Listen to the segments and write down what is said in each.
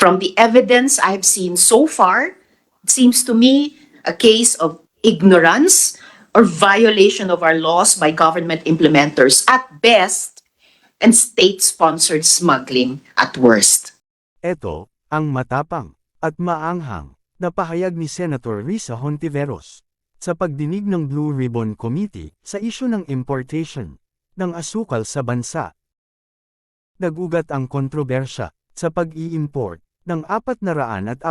From the evidence I've seen so far, it seems to me a case of ignorance or violation of our laws by government implementers at best and state-sponsored smuggling at worst. Ito, ang matapang at maanghang na pahayag ni Senator Risa Hontiveros sa pagdinig ng Blue Ribbon Committee sa isyu ng importation ng asukal sa bansa. Nag-ugat ang kontrobersiya sa pag-iimport ng 440,000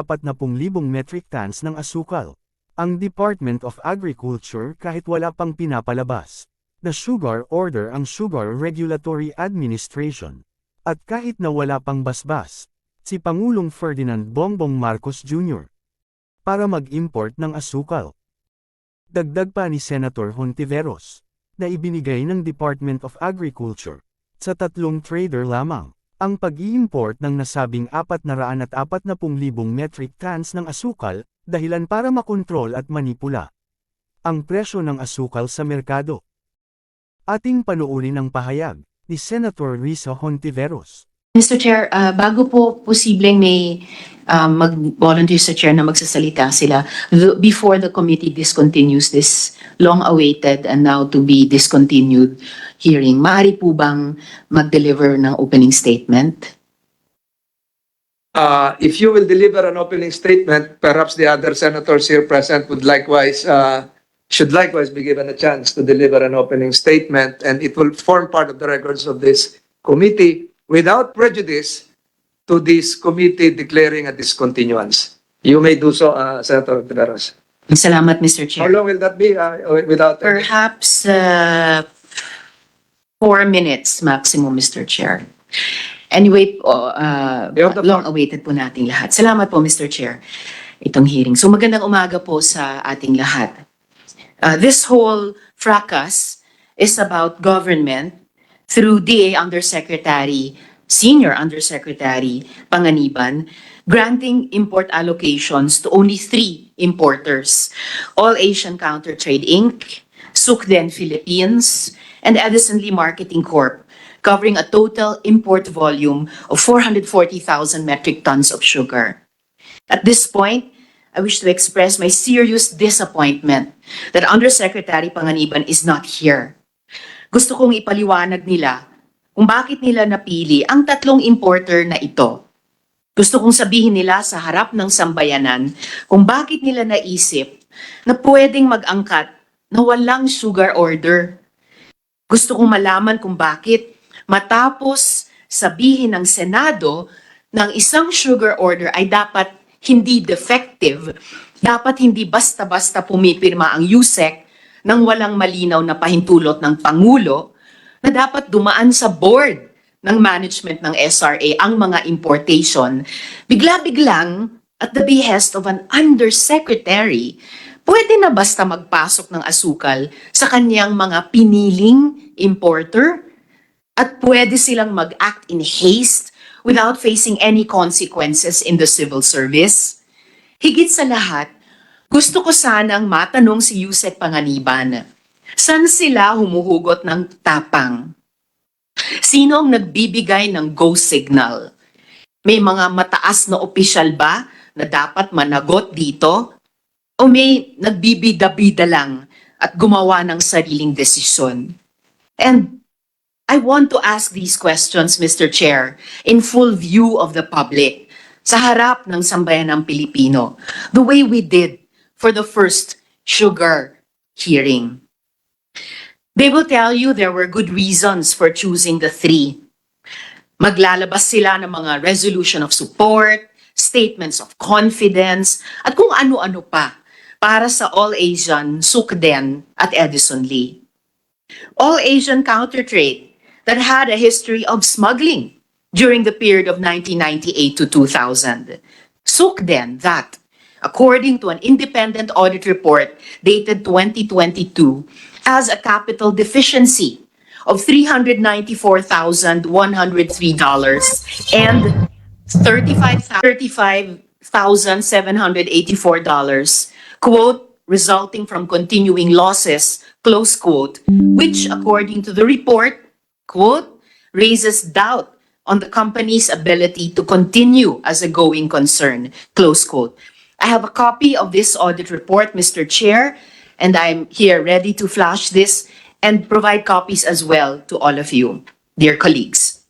metric tons ng asukal. Ang Department of Agriculture kahit wala pang pinapalabas na sugar order ang Sugar Regulatory Administration. At kahit na wala pang basbas, si Pangulong Ferdinand Bongbong Marcos Jr. para mag-import ng asukal. Dagdag pa ni Senator Hontiveros na ibinigay ng Department of Agriculture sa tatlong trader lamang ang pag-iimport ng nasabing 440,000 metric tons ng asukal, dahilan para makontrol at manipula ang presyo ng asukal sa merkado. Ating panuurin ang pahayag ni Senator Risa Hontiveros. Mr. Chair, bago po posibleng may mag-volunteer sa chair na magsasalita sila, before the committee discontinues this long-awaited and now to be discontinued hearing, maaari po bang mag-deliver ng opening statement? If you will deliver an opening statement, perhaps the other senators here present would likewise should likewise be given a chance to deliver an opening statement, and it will form part of the records of this committee without prejudice to this committee declaring a discontinuance. You may do so, Senator Hontiveros. Salamat, Mr. How Chair. long will that be without? Perhaps 4 minutes maximum, Mr. Chair. Anyway, long-awaited po nating lahat. Salamat po, Mr. Chair, itong hearing. So magandang umaga po sa ating lahat. This whole fracas is about government through DA Undersecretary, Senior Undersecretary Panganiban, granting import allocations to only 3 importers: All Asian Countertrade Inc., Sukden Philippines, and Edison Lee Marketing Corp., covering a total import volume of 440,000 metric tons of sugar. At this point, I wish to express my serious disappointment that Undersecretary Panganiban is not here. Gusto kong ipaliwanag nila kung bakit nila napili ang 3 importer na ito. Gusto kong sabihin nila sa harap ng sambayanan kung bakit nila naisip na pwedeng mag-angkat na walang sugar order. Gusto kong malaman kung bakit matapos sabihin ng Senado ng isang sugar order ay dapat hindi defective, dapat hindi basta-basta pumipirma ang USEC nang walang malinaw na pahintulot ng Pangulo, na dapat dumaan sa board ng management ng SRA ang mga importation, bigla-biglang at the behest of an undersecretary, pwede na basta magpasok ng asukal sa kanyang mga piniling importer? At pwede silang mag-act in haste without facing any consequences in the civil service? Higit sa lahat, gusto ko sanang matanong si Yusek Panganiban, saan sila humuhugot ng tapang? Sino ang nagbibigay ng go signal? May mga mataas na opisyal ba na dapat managot dito? O may nagbibida-bida lang at gumawa ng sariling desisyon? And I want to ask these questions, Mr. Chair, in full view of the public, sa harap ng sambayanang Pilipino, the way we did for the first sugar hearing. They will tell you there were good reasons for choosing the 3. Maglalabas sila ng mga resolution of support, statements of confidence, at kung ano-ano pa para sa All Asian, Sukden, at Edison Lee. All Asian Countertrade that had a history of smuggling during the period of 1998 to 2000. Sukden that, according to an independent audit report dated 2022, has a capital deficiency of $394,103 and $35,784, quote, resulting from continuing losses, close quote, which according to the report, quote, raises doubt on the company's ability to continue as a going concern, close quote. I have a copy of this audit report, Mr. Chair, and I'm here ready to flash this and provide copies as well to all of you, dear colleagues.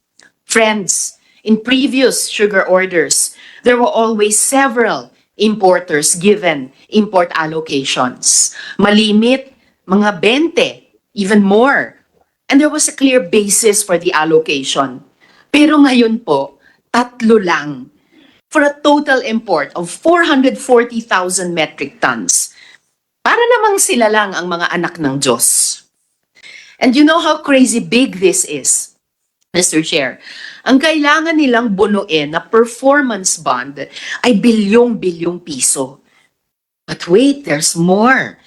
Friends, in previous sugar orders, there were always several importers given import allocations. Malimit, mga 20, even more. And there was a clear basis for the allocation. Pero ngayon po, 3 lang for a total import of 440,000 metric tons. Para namang sila lang ang mga anak ng Diyos. And you know how crazy big this is, Mr. Chair. Ang kailangan nilang bunuin na performance bond ay bilyong-bilyong piso. But wait, there's more.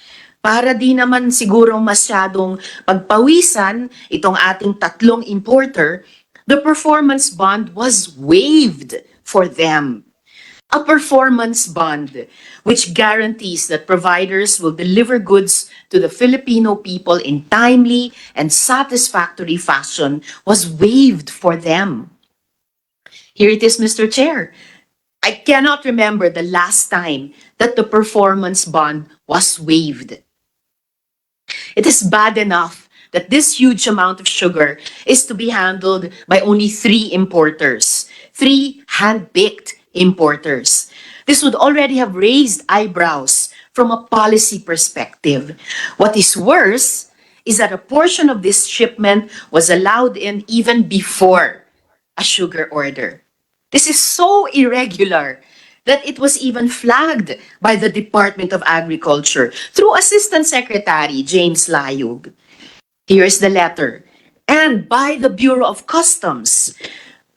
Para di naman siguro masyadong pagpawisan itong ating tatlong importer, the performance bond was waived for them. A performance bond which guarantees that providers will deliver goods to the Filipino people in timely and satisfactory fashion was waived for them. Here it is, Mr. Chair. I cannot remember the last time that the performance bond was waived. It is bad enough that this huge amount of sugar is to be handled by only 3 importers, 3 hand-picked importers. This would already have raised eyebrows from a policy perspective. What is worse is that a portion of this shipment was allowed in even before a sugar order. This is so irregular that it was even flagged by the Department of Agriculture through Assistant Secretary James Layug. Here's the letter. And by the Bureau of Customs,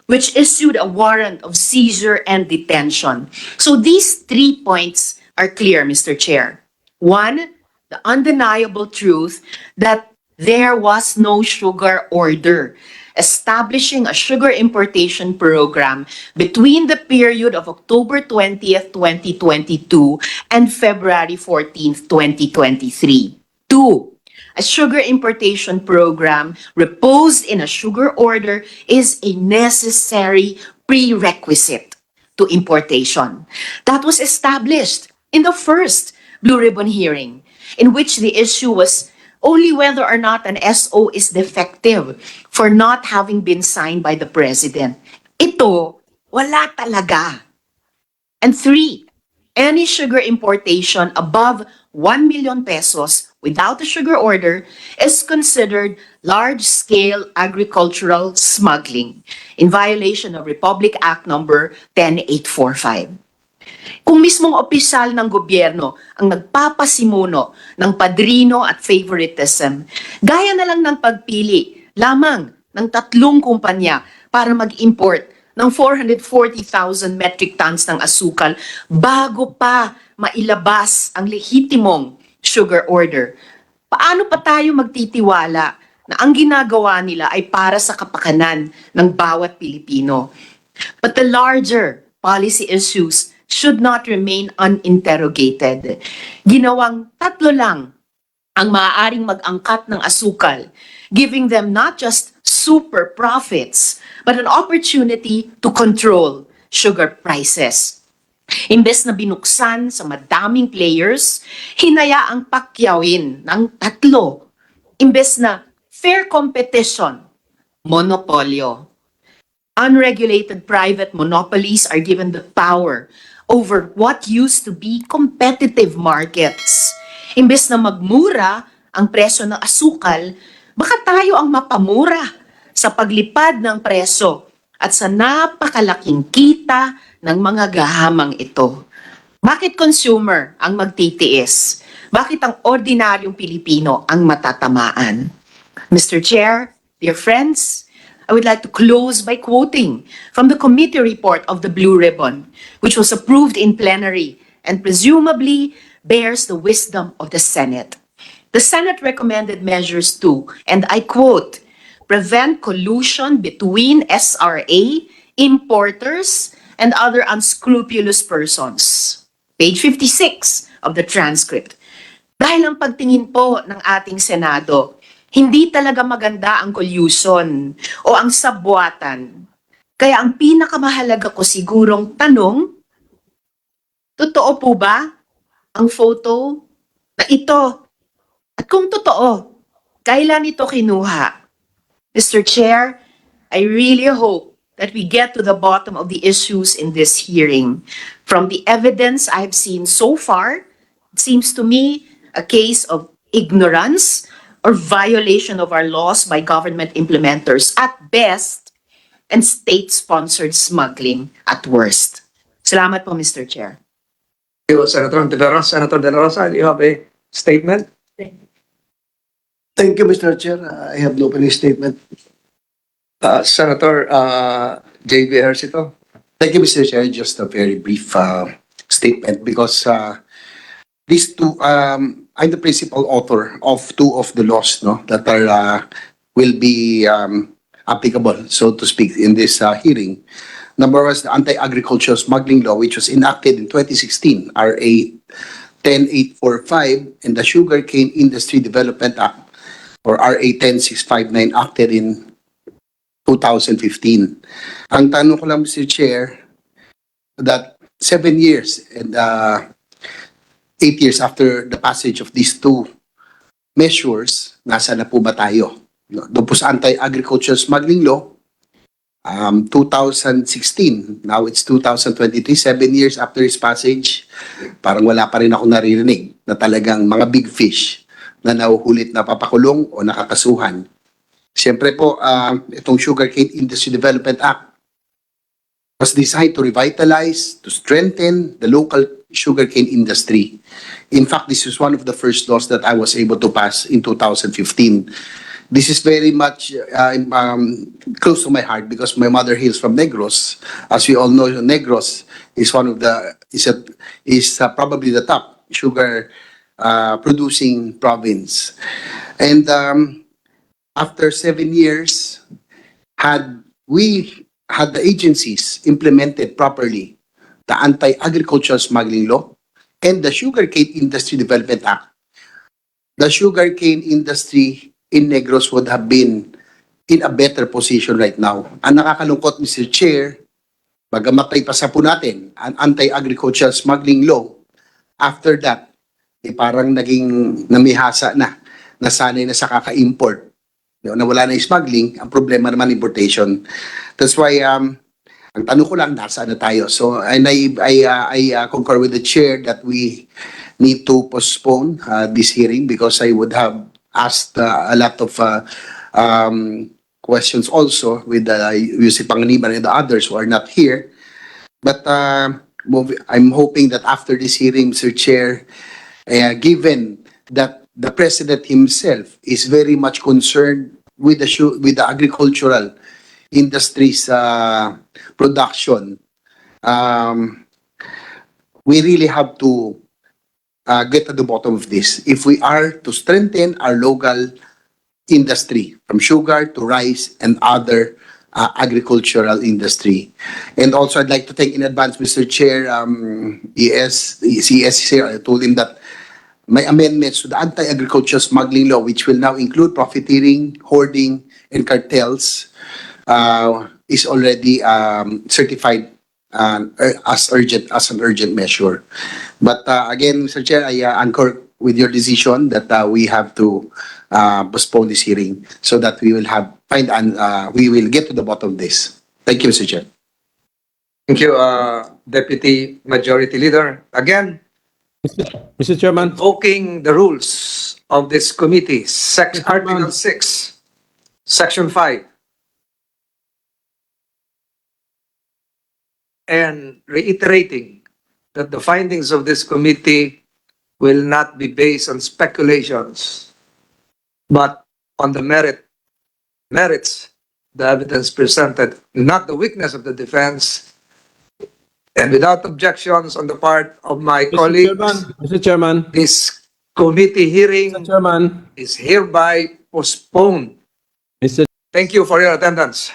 which issued a warrant of seizure and detention. So these 3 points are clear, Mr. Chair. 1, the undeniable truth that there was no sugar order establishing a sugar importation program between the period of October 20th, 2022 and February 14th, 2023. 2, a sugar importation program reposed in a sugar order is a necessary prerequisite to importation. That was established in the first Blue Ribbon hearing, in which the issue was only whether or not an SO is defective for not having been signed by the President. Ito, wala talaga. And 3, any sugar importation above 1 million pesos without a sugar order is considered large-scale agricultural smuggling in violation of Republic Act number 10845. Kung mismong opisyal ng gobyerno ang nagpapasimuno ng padrino at favoritism, gaya na lang ng pagpili lamang ng 3 kumpanya para mag-import ng 440,000 metric tons ng asukal bago pa mailabas ang lehitimong sugar order. Paano pa tayo magtitiwala na ang ginagawa nila ay para sa kapakanan ng bawat Pilipino? But the larger policy issues should not remain uninterrogated. Ginawang 3 lang ang maaaring mag-angkat ng asukal, giving them not just super profits, but an opportunity to control sugar prices. Imbes na binuksan sa madaming players, hinayaang pakyawin ng 3. Imbes na fair competition, monopolyo. Unregulated private monopolies are given the power over what used to be competitive markets. Imbes na magmura ang presyo ng asukal, baka tayo ang mapamura sa paglipad ng presyo at sa napakalaking kita ng mga gahamang ito. Bakit consumer ang magtitiis? Bakit ang ordinaryong Pilipino ang matatamaan? Mr. Chair, dear friends, I would like to close by quoting from the committee report of the Blue Ribbon, which was approved in plenary and presumably bears the wisdom of the Senate. The Senate recommended measures to, and I quote, prevent collusion between SRA, importers, and other unscrupulous persons. Page 56 of the transcript. Dahil ang pagtingin po ng ating Senado, hindi talaga maganda ang collusion o ang sabwatan. Kaya ang pinakamahalaga ko sigurong tanong, totoo po ba ang photo na ito? At kung totoo, kailan ito kinuha? Mr. Chair, I really hope that we get to the bottom of the issues in this hearing. From the evidence I've seen so far, it seems to me a case of ignorance or violation of our laws by government implementers at best and state-sponsored smuggling at worst. Salamat po, Mr. Chair. Thank you, Senator Hontiveros. Senator De La Rosa, do you have a statement? Thank you, Mr. Chair. I have no opening statement. Senator J.B. Ejercito. Thank you, Mr. Chair. Just a very brief statement because these two, I'm the principal author of two of the laws that are will be applicable, so to speak, in this hearing. Number one is the Anti-Agricultural Smuggling Law, which was enacted in 2016, RA 10845, and the Sugarcane Industry Development Act, or RA 10659, acted in 2015. Ang tanong ko lang, Mr. Chair, that 7 years and 8 years after the passage of these two measures, nasa na po ba tayo? Doon po sa Anti-Agricultural Smuggling Law, 2016, now it's 2023, 7 years after its passage, parang wala pa rin ako naririnig na talagang mga big fish na nahuhulit na papakulong o nakakasuhan. Siyempre po, itong Sugarcane Industry Development Act was designed to revitalize, to strengthen the local sugarcane industry. In fact, this is one of the first laws that I was able to pass in 2015. This is very much close to my heart because my mother hails from Negros. As we all know, Negros is one of the probably the top sugar producing province. And after 7 years, had the agencies implemented properly the Anti-Agricultural Smuggling Law and the Sugarcane Industry Development Act, the sugarcane industry in Negros would have been in a better position right now. Ang nakakalungkot, Mr. Chair, bagamatay pa sa po natin ang Anti-Agricultural Smuggling Law, after that, parang naging namihasa na, nasanay na sa kaka-import. Na wala na yung smuggling, ang problema naman importation. That's why, ang tanong ko lang, nasaan na tayo? So, and I concur with the chair that we need to postpone this hearing because I would have asked a lot of questions also with Yusip Panganiban and the others who are not here. But I'm hoping that after this hearing, Mr. Chair, given that the President himself is very much concerned with the agricultural industry's production, we really have to get to the bottom of this. If we are to strengthen our local industry, from sugar to rice and other agricultural industry. And also, I'd like to thank in advance, Mr. Chair, CSC, I told him that my amendments to the Anti-Agricultural Smuggling Law, which will now include profiteering, hoarding, and cartels, is already certified as an urgent measure. But again, Mr. Chair, I concur with your decision that we have to postpone this hearing so that we will we will get to the bottom of this. Thank you, Mr. Chair. Thank you, Deputy Majority Leader. Again, Mr. Chairman. invoking the rules of this committee, Article 6, Section 5, and reiterating that the findings of this committee will not be based on speculations, but on the merits, the evidence presented, not the weakness of the defense, and without objections on the part of my colleagues, Mr. Chairman. this committee hearing Mr. Chairman. is hereby postponed. Mr. Thank you for your attendance.